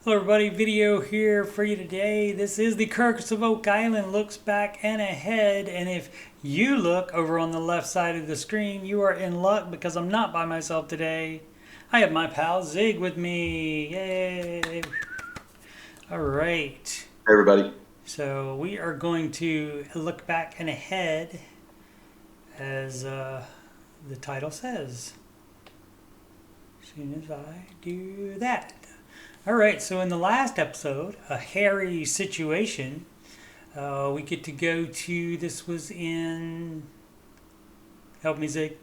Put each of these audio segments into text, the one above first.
Hello everybody, video here for you today. This is the Curse of Oak Island looks back and ahead, and if you look over on the left side of the screen, you are in luck because I'm not by myself today. I have my pal ZIG with me. Yay! Alright. Hey everybody. So we are going to look back and ahead as the title says. As soon as I do that. Alright, so in the last episode, a hairy situation, we get to go to, this was in, help me Zig.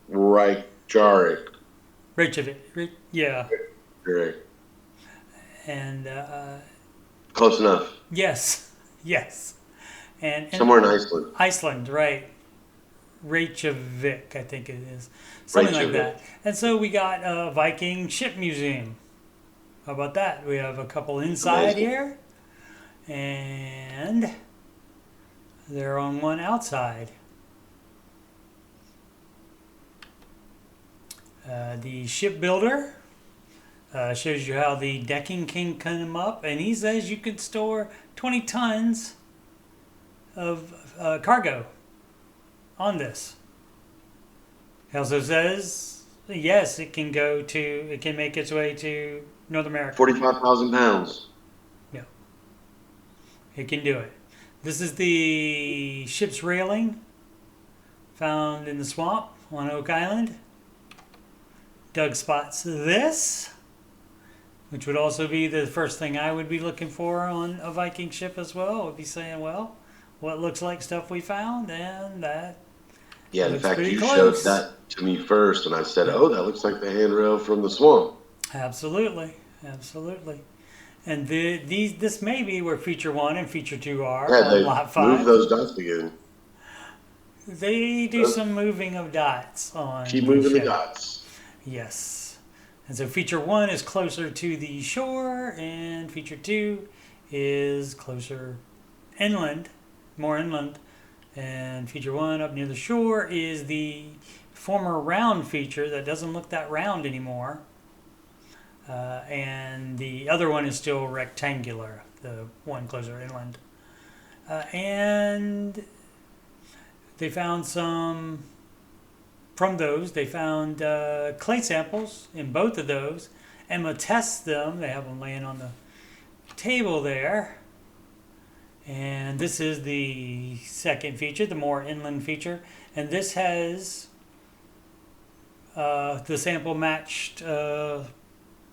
Reykjavik. Yeah. Right. And, Close enough. yes. And somewhere in Iceland. Iceland, right. Reykjavik, I think it is. Something like that. And so we got a Viking ship museum. How about that? We have a couple inside here. And they're on one outside. The shipbuilder shows you how the decking can come up. And he says you can store 20 tons of cargo on this. He also says, yes, it can make its way to North America. 45,000 pounds. Yeah. It can do it. This is the ship's railing found in the swamp on Oak Island. Doug spots this, which would also be the first thing I would be looking for on a Viking ship as well. I would be saying, well, what looks like stuff we found, and that yeah, in fact, you close. showed that to me first, and I said, oh, that looks like the handrail from the swamp. Absolutely. And this may be where feature 1 and feature 2 are on lot 5. Move those dots again. They do some moving of dots on. Keep moving the dots. Yes. And so feature 1 is closer to the shore, and feature 2 is closer inland, more inland. And feature 1 up near the shore is the former round feature that doesn't look that round anymore. And the other one is still rectangular, the one closer inland. And they found some, from those, they found clay samples in both of those. Emma tests them. They have them laying on the table there. And this is the second feature, the more inland feature. And this has the sample matched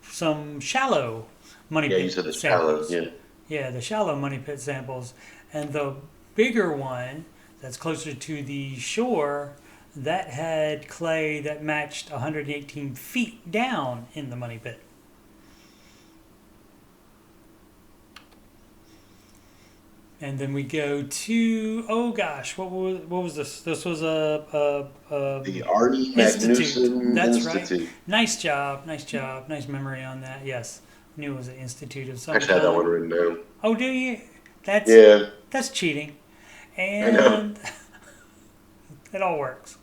some shallow money pit you said the samples. shallow, Yeah, the shallow money pit samples. And the bigger one that's closer to the shore, that had clay that matched 118 feet down in the money pit. And then we go to, oh gosh, what was this? This was the Arnie Magnuson That's Institute. Right. Nice job. Nice memory on that. Yes, I knew it was an institute of some kind. I had that one written down. Oh, do you? That's cheating. And I know. It all works.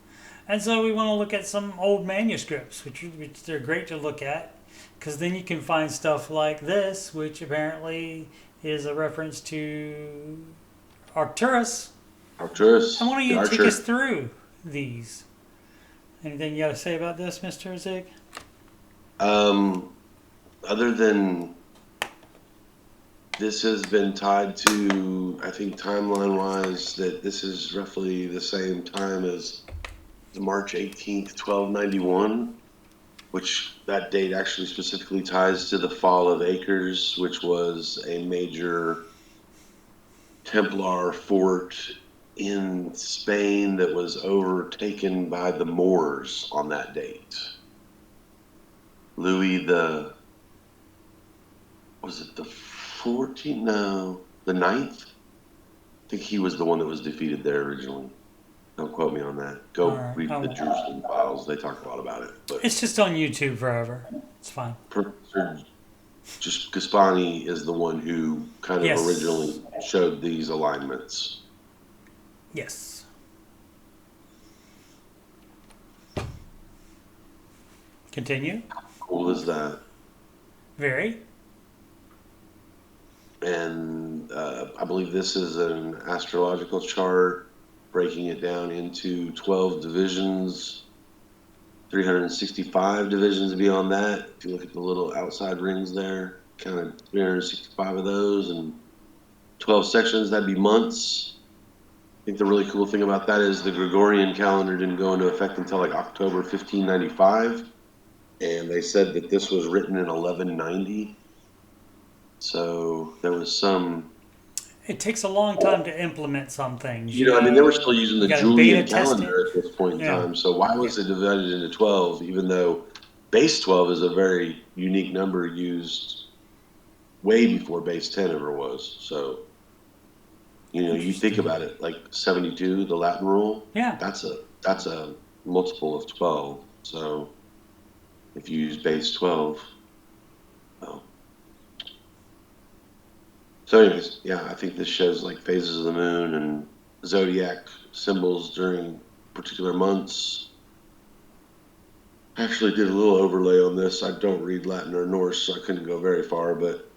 And so we want to look at some old manuscripts, which they're great to look at, because then you can find stuff like this, which apparently is a reference to Arcturus. And why don't you take us through these? Anything you got to say about this, Mr. Zig? Other than this has been tied to, I think timeline-wise, that this is roughly the same time as the March 18th, 1291, which that date actually specifically ties to the fall of Acres, which was a major Templar fort in Spain that was overtaken by the Moors on that date. Louis the 14th? No, the 9th? I think he was the one that was defeated there originally. Don't quote me on that. Go read the Jerusalem Files. They talk a lot about it. But it's just on YouTube forever. It's fine. Just Gaspani is the one who kind of originally showed these alignments. Yes. Continue. Cool is that. Very. And I believe this is an astrological chart, breaking it down into 12 divisions, 365 divisions beyond that. If you look at the little outside rings there, kind of 365 of those, and 12 sections, that'd be months. I think the really cool thing about that is the Gregorian calendar didn't go into effect until like October 1595, and they said that this was written in 1190. So there was some. It takes a long time to implement some things. I mean, they were still using the gotta Julian beta test calendar it. at this point in Yeah. time. So why was it divided into 12, even though base 12 is a very unique number used way before base 10 ever was? So, you think about it, like 72, the Latin rule. Yeah. That's a multiple of 12. So if you use base 12, well. So anyways, yeah, I think this shows like phases of the moon and zodiac symbols during particular months. I actually did a little overlay on this. I don't read Latin or Norse, so I couldn't go very far, but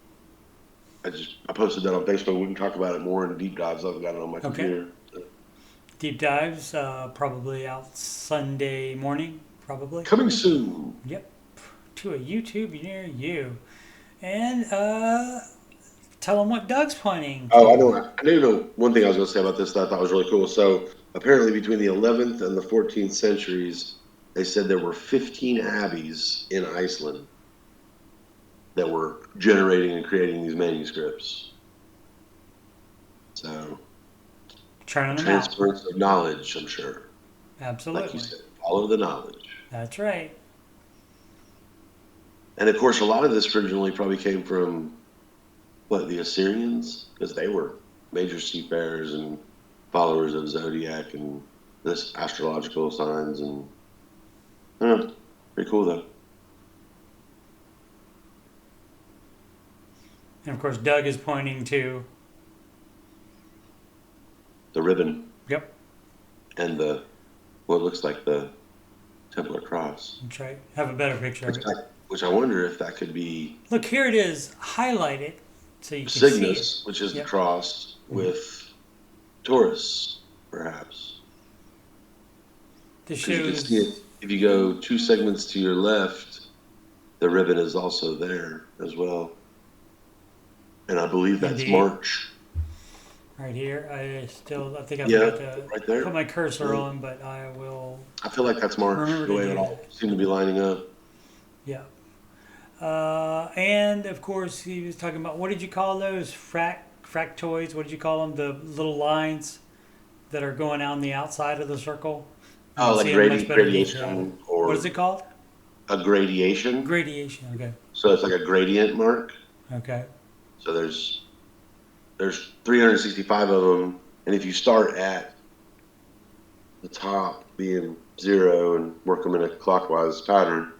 I posted that on Facebook. We can talk about it more in deep dives. I've got it on my computer. Deep dives, probably out Sunday morning, probably. Coming soon. Yep. To a YouTube near you. And tell them what Doug's pointing to. Oh, I do know one thing I was going to say about this that I thought was really cool. So apparently between the 11th and the 14th centuries, they said there were 15 abbeys in Iceland that were generating and creating these manuscripts. So Churning them transference of knowledge, I'm sure. Absolutely. Like you said, follow the knowledge. That's right. And of course, a lot of this originally probably came from the Assyrians, because they were major seafarers and followers of zodiac and this astrological signs, and I don't know, pretty cool though. And of course, Doug is pointing to The ribbon. Yep. And what looks like the Templar cross. That's right. Have a better picture of it. Which I wonder if that could be. Look, here it is, highlighted, so you can Cygnus, see it. which is the cross, with Taurus, perhaps. This You can shows. see it. If you go 2 segments to your left, the ribbon is also there as well. And I believe that's Indeed. March. Right here. I think I Yeah, forgot to right there. put my cursor on, but I will. I feel like that's March, Remember the to way do it all that. seemed to be lining up. Yeah. And of course, he was talking about, what did you call those? Fractoids? What did you call them? The little lines that are going out on the outside of the circle? You Oh, can like see 'em much better gradation, detail. or What is it called? a gradation. Gradation. Okay. So it's like a gradient mark. Okay. So there's 365 of them, and if you start at the top being 0 and work them in a clockwise pattern,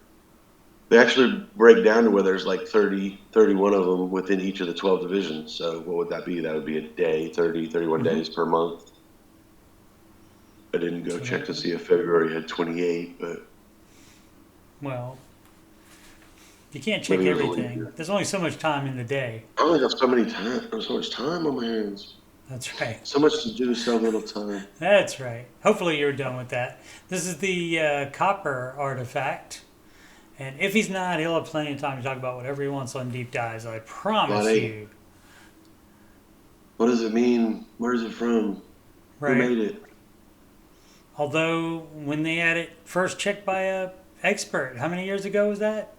they actually break down to where there's like 31 of them within each of the 12 divisions. So what would that be? That would be a day, 31 days per month. I didn't go check to see if February had 28, but Well, you can't check Maybe it was only everything. here. There's only so much time in the day. I only have so much time on my hands. That's right. So much to do, so little time. That's right. Hopefully you're done with that. This is the copper artifact. And if he's not, he'll have plenty of time to talk about whatever he wants on deep dives. I promise Buddy. you. What does it mean? Where is it from? Right. Who made it? Although when they had it first checked by a expert, how many years ago was that?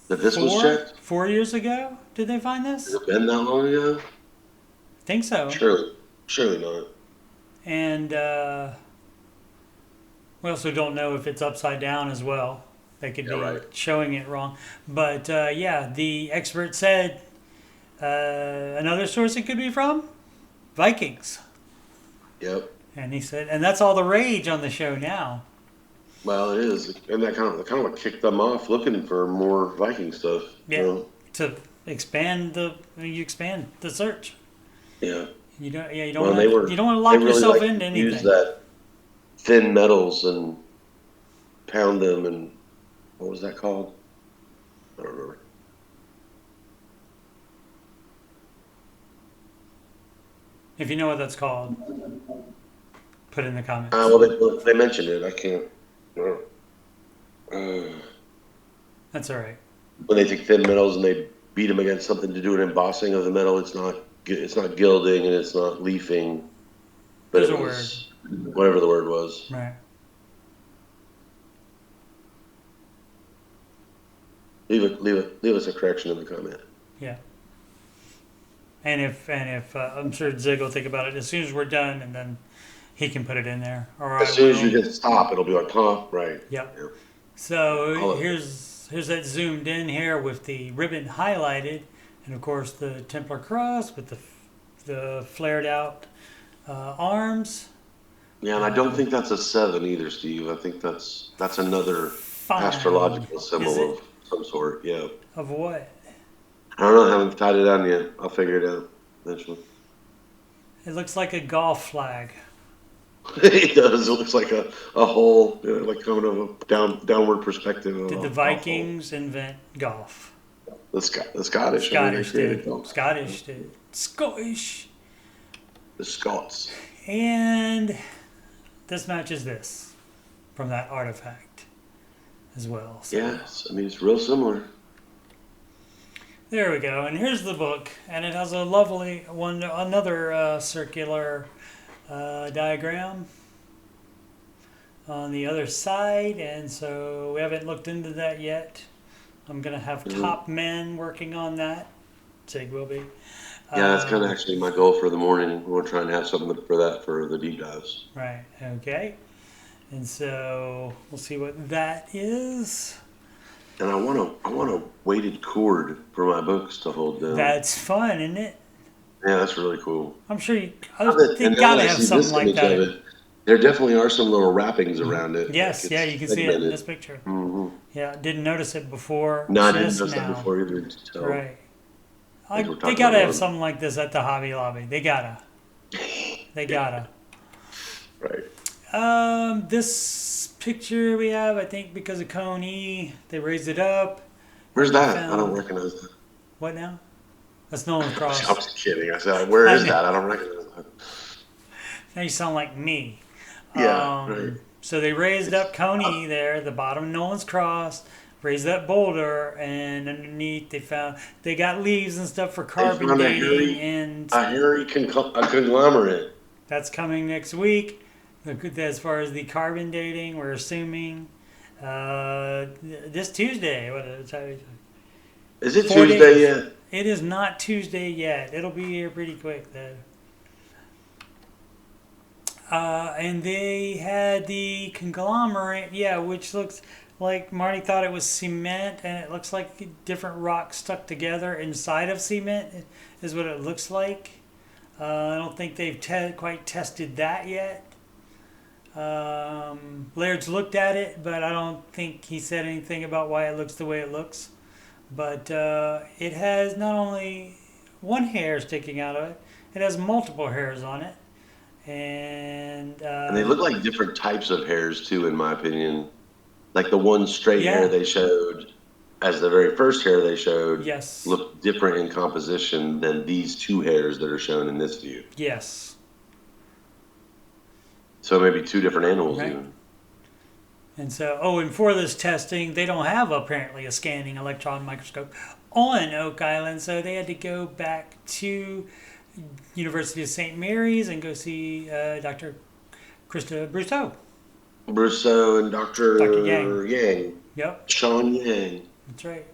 That this was 4? checked? 4 years ago? Did they find this? Has it been that long ago? I think so. Surely not. And we also don't know if it's upside down as well. They could be right. showing it wrong. But yeah, the expert said another source it could be from? Vikings. Yep. And he said, and that's all the rage on the show now. Well, it is, and that kind of what kicked them off looking for more Viking stuff. Yeah. To expand the search. Yeah. You don't Well, want to lock they really yourself like into to use anything. that thin metals and pound them and What was that called? I don't remember. If you know what that's called, put it in the comments. Well, they mentioned it. I can't. That's all right. When they take thin metals and they beat them against something to do an embossing of the metal, it's not gilding and it's not leafing, but There's it a was whatever the word was. Right. Leave us a correction in the comment. Yeah. And if I'm sure ZIG will think about it as soon as we're done, and then he can put it in there. Or As soon as you hit stop, it'll be on top, right? Yep. Yeah. So here's that zoomed in here with the ribbon highlighted, and of course the Templar cross with the flared out arms. Yeah, and I don't think that's a 7 either, Steve. I think that's another astrological symbol of some sort. Yeah. Of what? I don't know. I haven't tied it down yet. I'll figure it out eventually. It looks like a golf flag. It does. It looks like a hole, like coming of a downward perspective. Did the Vikings invent golf? The Scottish. Scottish did. Scottish did. Scottish. The Scots. And this matches this from that artifact as well. So. Yes, I mean it's real similar. There we go, and here's the book, and it has a lovely another circular diagram on the other side, and so we haven't looked into that yet. I'm gonna have top men working on that. ZIG will be. Yeah, that's kind of actually my goal for the morning. We're trying to have something for that for the deep dives. Right. Okay. And so we'll see what that is. And I want a weighted cord for my books to hold them. That's fun, isn't it? Yeah, that's really cool. I'm sure they gotta have something like that. There definitely are some little wrappings around it. Yes, like you can see it in this picture. Mm-hmm. Yeah, didn't notice it before. No, I didn't notice that before either. Right. They gotta have something like this at the Hobby Lobby. They gotta. They gotta. Right. This picture we have, I think because of Cone E, they raised it up. Where's that? I don't recognize that. What now? That's Nolan's Cross. I was kidding. I said, where is that? I don't recognize that. Now you sound like me. Yeah, right. So they raised up Cone E there, the bottom of Nolan's Cross, raised that boulder, and underneath they got leaves and stuff for carbon dating and a hairy conglomerate. That's coming next week. As far as the carbon dating, we're assuming this Tuesday. Is it Tuesday yet? It is not Tuesday yet. It'll be here pretty quick though. And they had the conglomerate, which looks like Marty thought it was cement, and it looks like different rocks stuck together inside of cement is what it looks like. I don't think they've quite tested that yet. Laird's looked at it, but I don't think he said anything about why it looks the way it looks. But it has not only one hair sticking out of it, it has multiple hairs on it. And they look like different types of hairs too, in my opinion. Like the one straight hair they showed as the very first hair they showed looked different in composition than these two hairs that are shown in this view. Yes. So maybe two different animals even. And so, and for this testing, they don't have apparently a scanning electron microscope on Oak Island, so they had to go back to University of St. Mary's and go see Dr. Krista Brousseau and Dr. Yang. Yep. Sean Yang. That's right.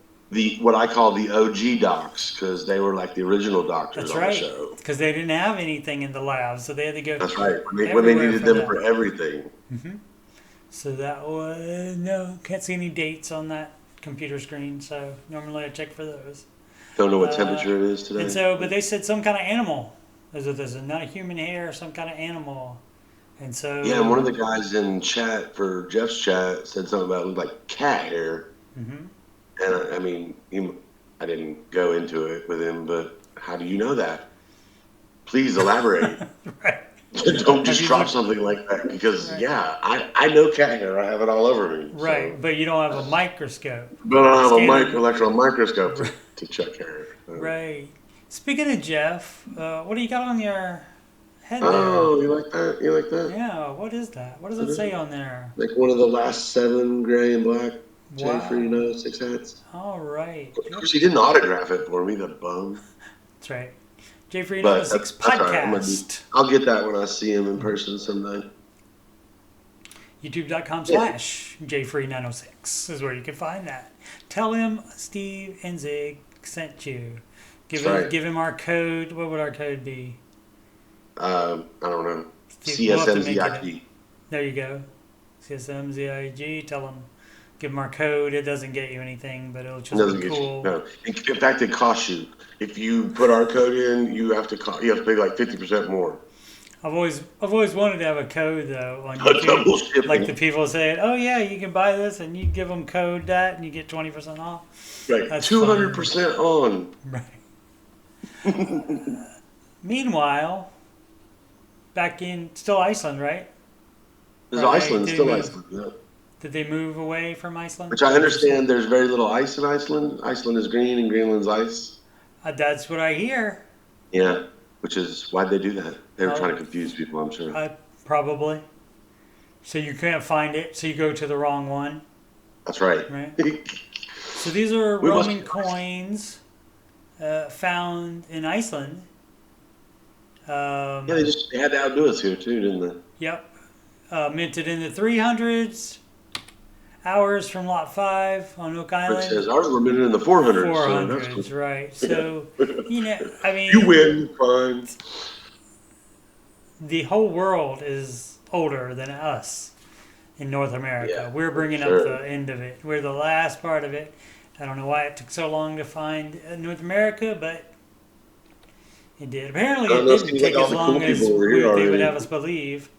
What I call the OG docs, because they were like the original doctors on the show. Because they didn't have anything in the lab, so they had to go. That's right. When they needed them for everything. Mm-hmm. So that was can't see any dates on that computer screen. So normally I check for those. Don't know what temperature it is today. And so, but they said some kind of animal. There's not a human hair, some kind of animal. And so. Yeah, and one of the guys in chat for Jeff's chat said something about it looked like cat hair. Mm-hmm. And I mean, I didn't go into it with him, but how do you know that? Please elaborate. Right. Don't Have just you drop looked? something like that because, Right. yeah, I know cat hair. I have it all over me. So, Right, but you don't have a microscope. but I don't have a Scanning. electron microscope Right. to check hair. Right. Speaking of Jeff, what do you got on your head there? Oh, you like that? You like that? Yeah, what is that? What does So it this say is on there? like one of the last 7 gray and black J. Wow. 6 hats. All right. Of Yep. course, he didn't autograph it for me, the bum. That's right. J But 906 that's all right. I'm gonna do. podcast. I'll get that when I see him in person someday. Yeah, YouTube.com/ J906 is where you can find that. Tell him Steve and Zig sent you. that's right. Give him our code. What would our code be? I don't know. Steve, we'll have to make it up. CSMZIG. There you go. CSMZIG. Tell him. Give him our code. It doesn't get you anything, but it'll It just doesn't be get you. cool. No. In fact, it costs you. If you put our code in, you have to pay like 50% more. I've always wanted to have a code though on Double YouTube. shipping. Like the people saying, "Oh yeah, you can buy this," and you give them code that, and you get 20% off. Right. That's 200% on. Right. Meanwhile, back in still Iceland, right? There's Right. Iceland, Did still they move? Iceland. Yeah. Did they move away from Iceland? Which I understand there's very little ice in Iceland. Iceland is green and Greenland's ice. That's what I hear. Yeah. Which is, why'd they do that? They were Oh. trying to confuse people, I'm sure. Probably. So you can't find it, so you go to the wrong one, That's right. right? So these are We must Roman be- coins found in Iceland. Yeah, they had to outdo us here too, didn't they? Yep. Minted in the 300s. Hours from Lot 5 on Oak Which Island. says ours were minted in the 400s. 400s, So that's cool. right. So, I mean, You win, fine. the whole world is older than us in North America. Yeah, We're bringing sure. up the end of it. We're the last part of it. I don't know why it took so long to find North America, but it did. Apparently, I don't it know, didn't seems take like all as the long cool as people were here they would already. have us believe.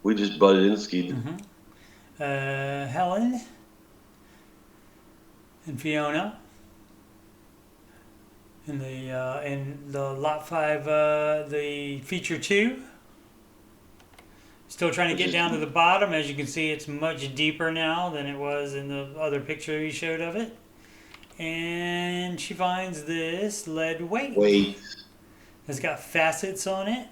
We just butted in skied. Helen and Fiona in the Lot 5, the feature 2. Still trying to get down to the bottom. As you can see, it's much deeper now than it was in the other picture you showed of it. And she finds this lead weight. Wait. It's got facets on it.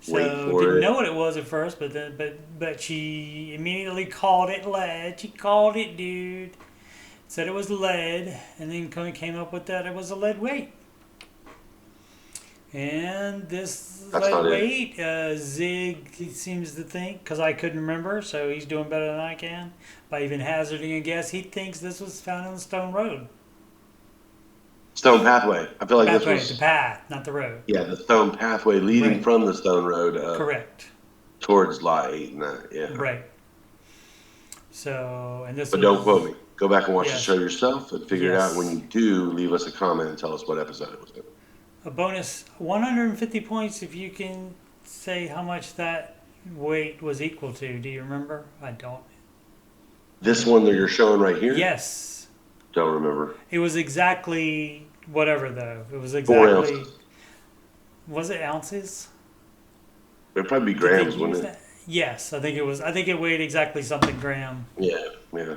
So Wait for didn't it. know what it was at first, but she immediately called it lead. She called it, dude. Said it was lead, and then came up with that it was a lead weight. And this That's not lead it. weight, Zig he seems to think, because I couldn't remember, so he's doing better than I can by even hazarding a guess. He thinks this was found on the Stone Road. Stone Pathway. I feel like Pathway, this the was. path, not the road. Yeah, the Stone Pathway leading Right. from the Stone Road Correct. towards Lot 8 and that. Yeah. Right. So, and this But was, don't quote me. Go back and watch Yes. the show yourself and figure it out. Yes. When you do, leave us a comment and tell us what episode it was in. a bonus 150 points if you can say how much that weight was equal to. Do you remember? I don't. This one that you're showing right here? Yes. Don't remember. It was exactly whatever, though. It was 4 exactly. ounces. Was it ounces? It'd probably be Did they grams, use wouldn't it? that? Yes, I think it was. I think it weighed exactly something gram. Yeah, yeah.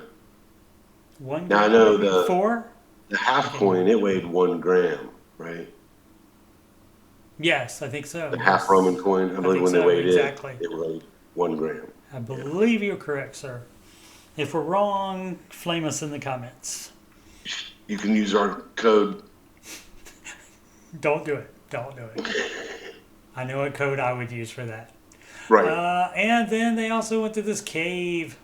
1 Now I gram? know maybe? the 4? the half coin, it weighed 1 gram, right? Yes, I think so. The half Roman coin, I believe think when they so, weighed exactly. it weighed 1 gram. I believe you're correct, sir. If we're wrong, flame us in the comments. You can use our code. Don't do it. Don't do it. I know what code I would use for that. Right. And then they also went to this cave.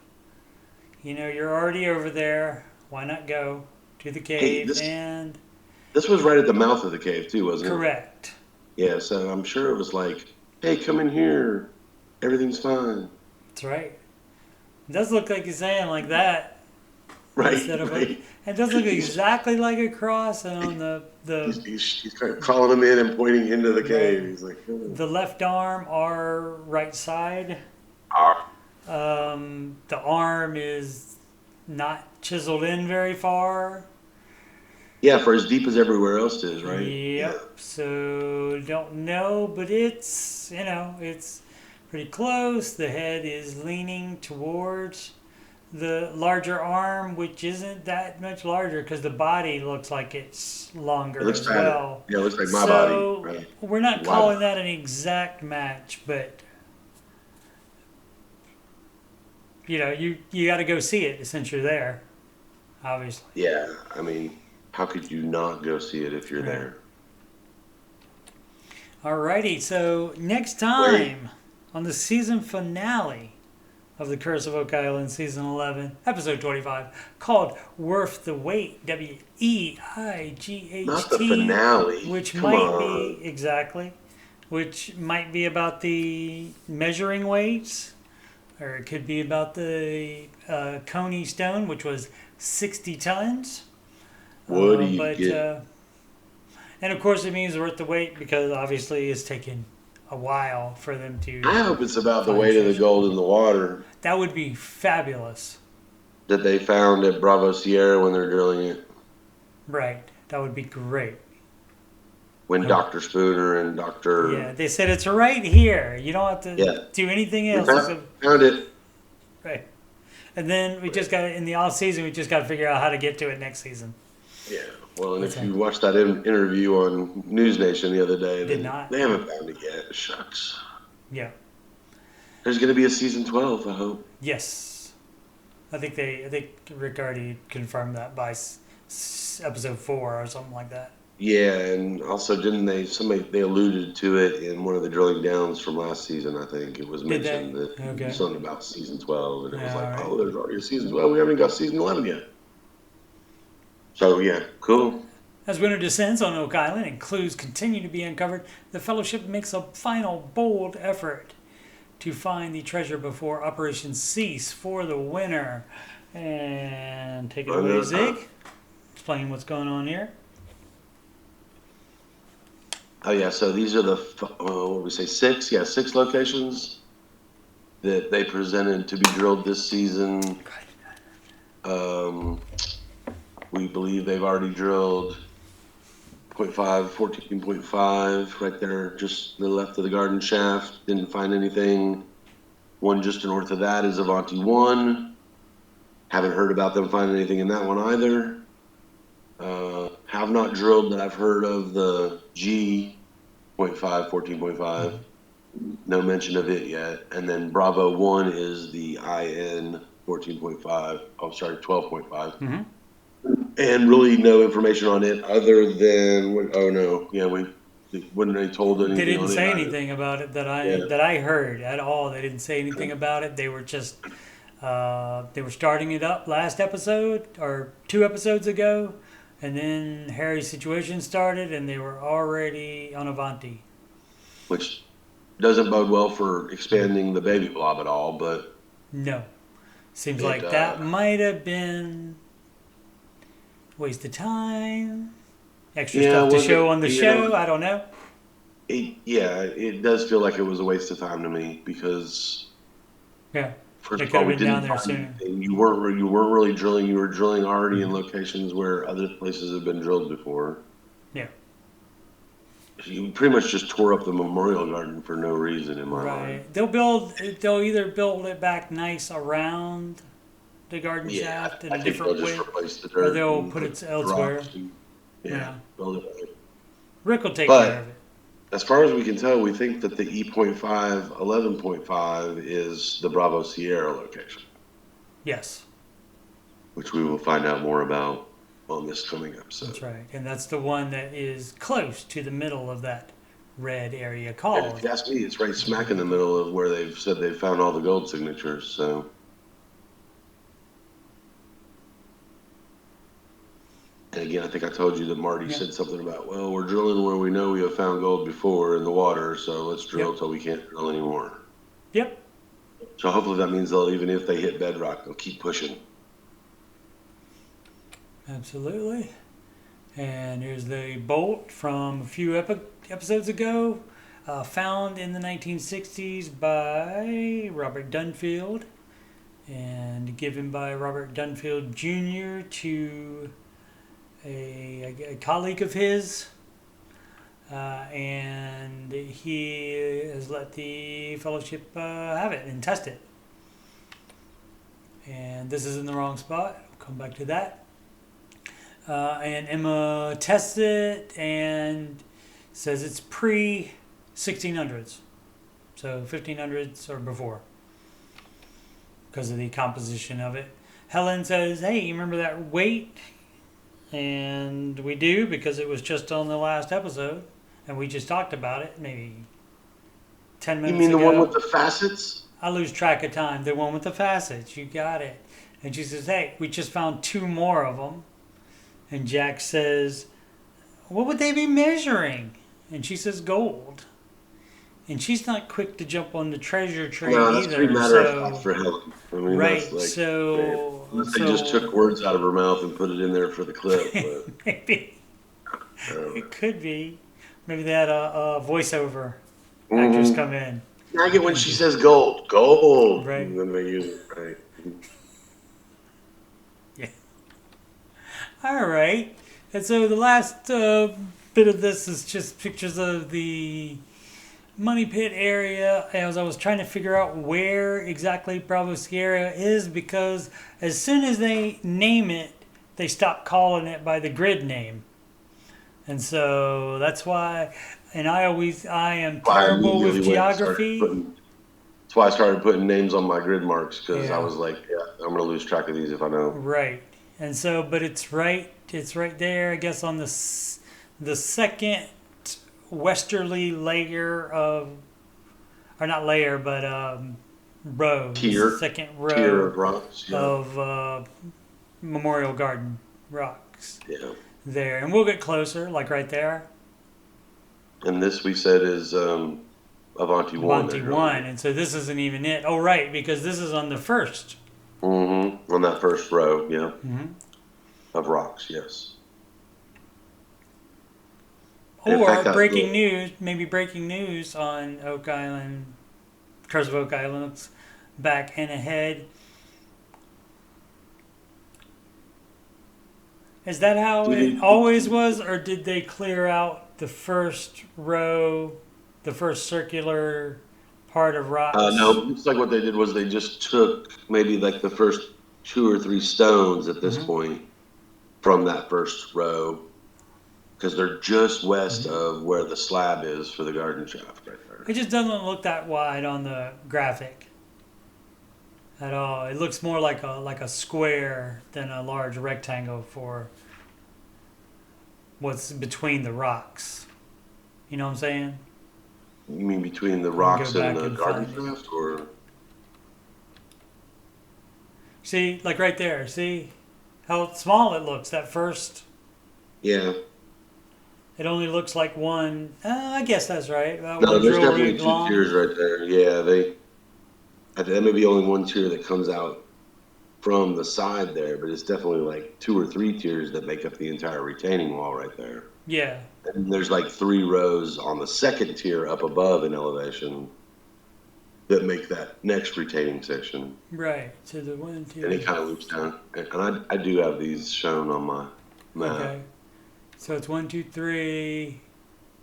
You know, you're already over there. Why not go to the cave? And This was right at the mouth of the cave too, wasn't it? correct. Yeah, so I'm sure it was like, hey, come in here. Everything's fine. That's right. It does look like he's saying like that. Right. Instead of right. it does look exactly like a cross, and on He's kind of calling him in and pointing into the cave. Right. He's like, oh. the left arm, our right side. Ah. The arm is not chiseled in very far. Yeah, for as deep as everywhere else is, right? Yeah. Yep. So don't know, but it's it's pretty close. The head is leaning towards the larger arm, which isn't that much larger because the body looks like it's It longer looks as fatter. well. Yeah, it looks like my body, So right? we're not Wide calling body. that an exact match, but you got to go see it since you're there, obviously. Yeah, I mean, how could you not go see it if you're Right. there? Alrighty. So next Wait, time on the season finale of The Curse of Oak Island, season 11, episode 25, called Worth the Wait, not the WEIGHT, finale. which Come might be, on. exactly, which might be about the measuring weights, or it could be about the Coney stone, which was 60 tons. What do you But get? and of course, it means worth the wait because obviously it's taken a while for them to I hope it's about the find weight of the treasure. gold in the water That would be fabulous. that they found at Bravo Sierra when they're drilling it. Right. That would be great. When Dr. Spooner and Yeah, Dr. they said it's right here. You don't have to Yeah, do anything we else except found it. right. And then we just got to in the off season. We just got to figure out how to get to it next season. Yeah. Well, and What's if that? you watched that interview on News Nation the other day, Did then not. they haven't found it yet. Shucks. Yeah. There's going to be a season 12, I hope. Yes. I think Rick already confirmed that by episode 4 or something like that. Yeah, and also didn't they alluded to it in one of the drilling downs from last season, I think. It was Did they? mentioned that Okay. something about season 12, and it was Yeah. like, All right. oh, there's already a season 12. We haven't got season 11 yet. So, yeah, cool. As winter descends on Oak Island and clues continue to be uncovered, the Fellowship makes a final bold effort to find the treasure before operations cease for the winter. And take it away, Zig. Explain what's going on here. Oh, yeah, so these are the, what did we say, 6? Yeah, 6 locations that they presented to be drilled this season. We believe they've already drilled 0.5, 14.5 right there, just to the left of the garden shaft. Didn't find anything. One just north of that is Avanti 1. Haven't heard about them finding anything in that one either. Have not drilled that I've heard of the G 0.5, 14.5. No mention of it yet. And then Bravo 1 is the IN 14.5. Oh, sorry, 12.5. Mm-hmm. And really no information on it other than, oh no, yeah, when they told anything They didn't on say it, anything about it that yeah. I heard at all. They didn't say anything about it. They were just they were starting it up last episode or 2 episodes ago, and then Harry's situation started, and they were already on Avanti. Which doesn't bode well for expanding the baby blob at all, but No, seems like that might have been waste of time, extra stuff to show on the show. I don't know. It does feel like it was a waste of time to me because Yeah, first they of could all, have we been down didn't there find sooner. anything. You weren't really drilling. You were drilling already in locations where other places have been drilled before. Yeah, You pretty much just tore up the memorial garden for no reason in my mind. right. They'll either build it back nice around the garden Yeah, shaft in I a think they'll different just way, replace the or dirt. they'll and put put it elsewhere. rocks and, Yeah. build it right. Rick will take But care of it. as far as we can tell, we think that the E.5, 11.5 is the Bravo Sierra location, Yes, which we will find out more about on this coming episode. that's right, and that's the one that is close to the middle of that red area And called. if you ask me, it's right smack in the middle of where they've said they've found all the gold signatures. So, and again, I think I told you that Marty Yeah. said something about, well, we're drilling where we know we have found gold before in the water, so let's drill Yep. till we can't drill anymore. Yep, So hopefully that means they'll, even if they hit bedrock, they'll keep pushing. absolutely. And here's the bolt from a few episodes ago, found in the 1960s by Robert Dunfield, and given by Robert Dunfield Jr. to a colleague of his, and he has let the fellowship have it and test it. And this is in the wrong spot. I'll come back to that. And Emma tests it and says it's pre-1600s. So 1500s or before, because of the composition of it. Helen says, hey, you remember that weight? And we do, because it was just on the last episode. And we just talked about it maybe 10 minutes ago. You mean the one with the facets? I lose track of time. The one with the facets. You got it. And she says, hey, we just found 2 more of them. And Jack says, what would they be measuring? And she says, gold. And she's not quick to jump on the treasure train no, that's either. pretty matter of fact for Helen. I mean, right. That's like, so unless they just took words out of her mouth and put it in there for the clip. But, maybe it could be. Maybe they had a voiceover actors come in. I get when she says gold, gold. Right. And then they use it, right? Yeah. All right. And so the last bit of this is just pictures of the money pit area, as I was trying to figure out where exactly Bravo Sierra is, because as soon as they name it, they stop calling it by the grid name. And so that's why, and I am terrible with geography. That's why I started putting names on my grid marks, because I was like, yeah, I'm going to lose track of these if I know. Right. And so, but it's right there, I guess, on the second westerly layer of, or not layer, but row. Second row tier of rocks, of Memorial Garden rocks. Yeah. There, and we'll get closer, like right there. And this we said is Avanti 1. Avanti 1, and so this isn't even it. Oh, right, because this is on the first. On that first row, yeah. Of rocks, yes. Or breaking news, maybe breaking news on Oak Island, Curse of Oak Island looks back and ahead. Is that how it always was, or did they clear out the first row, the first circular part of rocks? No, it looks like what they did was they just took maybe like the first 2 or 3 stones at this point from that first row, because they're just west of where the slab is for the garden shaft right there. It just doesn't look that wide on the graphic at all. It looks more like a square than a large rectangle for what's between the rocks. You know what I'm saying? You mean between the rocks and the garden shaft, or? See, like right there. See how small it looks. That first. Yeah. It only looks like one. I guess that's right. No, there's definitely 2 tiers right there. Yeah, that may be only 1 tier that comes out from the side there, but it's definitely like 2 or 3 tiers that make up the entire retaining wall right there. Yeah. And there's like 3 rows on the second tier up above in elevation that make that next retaining section. Right. So the 1 tier. And it kind of loops down. And I do have these shown on my map. Okay. So it's 1, 2, 3.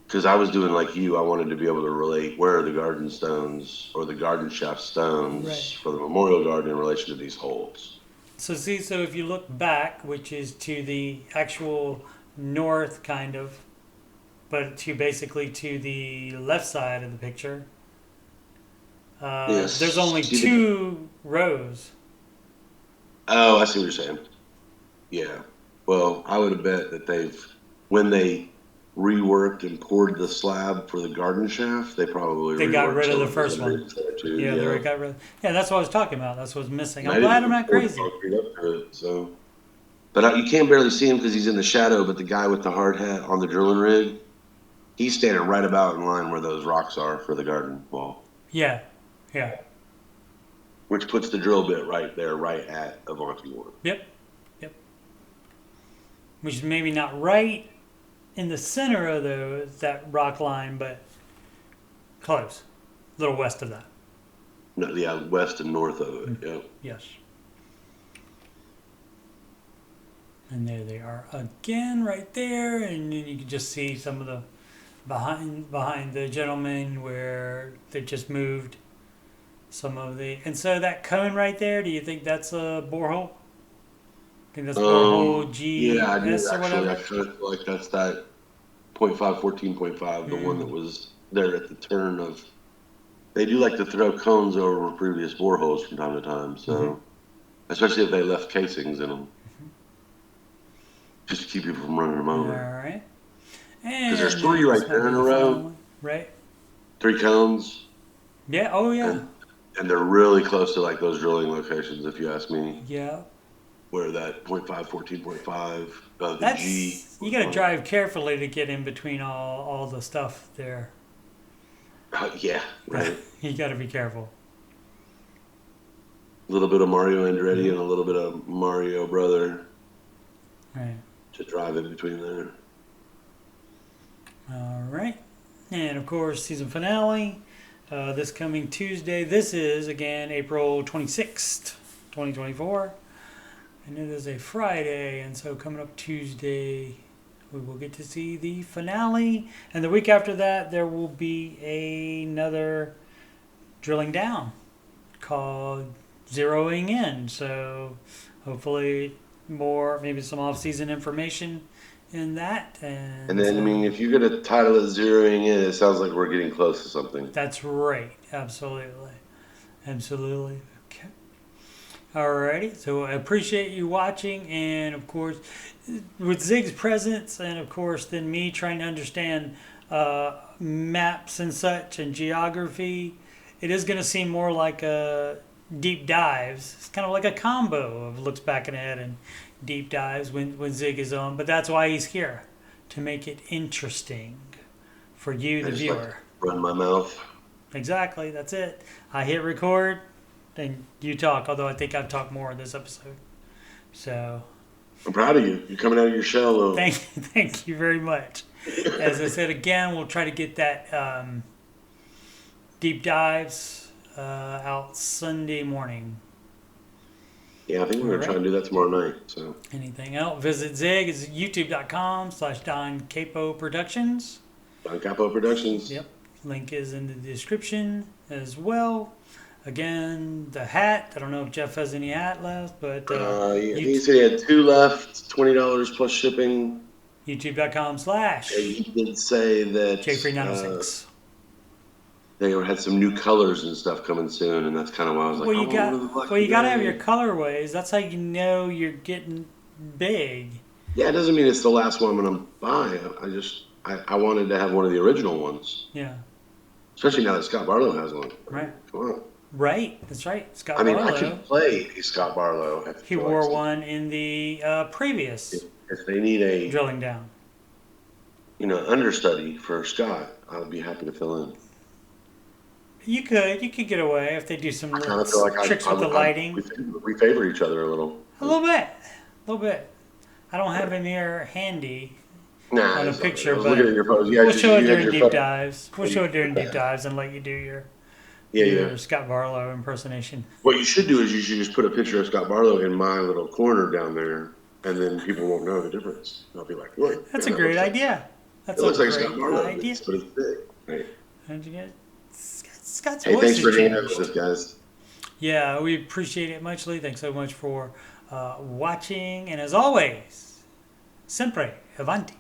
Because I was doing like you, I wanted to be able to relate where are the garden stones or the garden shaft stones for the memorial garden in relation to these holes. So see, so if you look back, which is to the actual north kind of, but to basically to the left side of the picture, there's only 2 rows. Oh, I see what you're saying. Yeah. Well, I would have bet that when they reworked and poured the slab for the garden shaft, they got rid of the first one. Yeah, they got rid. Yeah, that's what I was talking about. That's what's missing. I'm glad I'm not crazy. So, but you can't barely see him because he's in the shadow. But the guy with the hard hat on the drilling rig, he's standing right about in line where those rocks are for the garden wall. Yeah, yeah. Which puts the drill bit right there, right at Avanti 1. Yep. Which is maybe not right in the center of that rock line, but close. A little west of that. No, yeah, west and north of it, yeah. Yes. And there they are again, right there. And then you can just see some of the behind the gentleman where they just moved some of the. And so that cone right there, do you think that's a borehole? I think that's borehole Yeah, I do GS or actually. I whatever. kind of feel like that's that 0.5, 14.5, the one that was there at the turn of. They do like to throw cones over previous boreholes from time to time, so especially if they left casings in them, just to keep you from running them All over. right. Because there's And three then right this might there be in the a final row, one. Right? 3 cones, Yeah. Oh, yeah. and they're really close to like those drilling locations, if you ask me. Yeah. Where that 0.5, 14.5, the G. That's, you got to drive carefully to get in between all the stuff there. Yeah, right. You got to be careful. A little bit of Mario Andretti and a little bit of Mario Brother Right. to drive in between there. All right. And of course, season finale this coming Tuesday. This is again April 26th, 2024. And it is a Friday. And so coming up Tuesday, we will get to see the finale. And the week after that, there will be another drilling down called Zeroing In. So hopefully more, maybe some off-season information in that. And And then, I mean, if you're going to title it Zeroing In, it sounds like we're getting close to something. that's right. Absolutely. Absolutely. Okay. Alrighty. So I appreciate you watching. And of course, with Zig's presence and of course then me trying to understand maps and such and geography, it is going to seem more like a deep dives. It's kind of like a combo of looks back and ahead and deep dives when Zig is on. But that's why he's here, to make it interesting for you, the I just viewer. like to run my mouth. Exactly. That's it. I hit record and you talk, although I think I've talked more in this episode. So I'm proud of you. You're coming out of your shell, though. thank you very much. As I said again, we'll try to get that deep dives out Sunday morning. Yeah, I think we're going to try and do that tomorrow night. So Anything else? Visit Zig. It's youtube.com/Don Capo Productions. Don Capo Productions. Yep. Link is in the description as well. Again, the hat. I don't know if Jeff has any hat left, but he said he had 2 left, $20 plus shipping. youtube.com/ He did say that J3906. they had some new colors and stuff coming soon, and that's kind of why I was like, Well, you got to have your gray. colorways. That's how you know you're getting big. Yeah, it doesn't mean it's the last one I'm going to buy. I wanted to have one of the original ones, Yeah. especially now that Scott Barlow has one. Right. Come on. Right. That's right. Scott I mean, Barlow. I could play a Scott Barlow. At the He wore one in the previous If they need a drilling down. understudy for Scott, I'll be happy to fill in. You could get away if they do some I kind of feel like tricks with the lighting. we favor each other a little. A little bit. I don't have him here handy Nah, on a it's picture, I was but looking at your photos. Yeah, we'll show it you had during your deep photo. dives. We'll show it during deep dives and let you do your Scott Barlow impersonation. What you should do is you should just put a picture of Scott Barlow in my little corner down there, and then people won't know the difference. They'll be like, "Look, That's a great idea. That's It looks a like great Scott Barlow, idea. but it's big." Right. How'd you get Scott's Hey, voice thanks has for hanging out changed. with us, guys. Yeah, we appreciate it muchly. Thanks so much for watching. And as always, sempre avanti.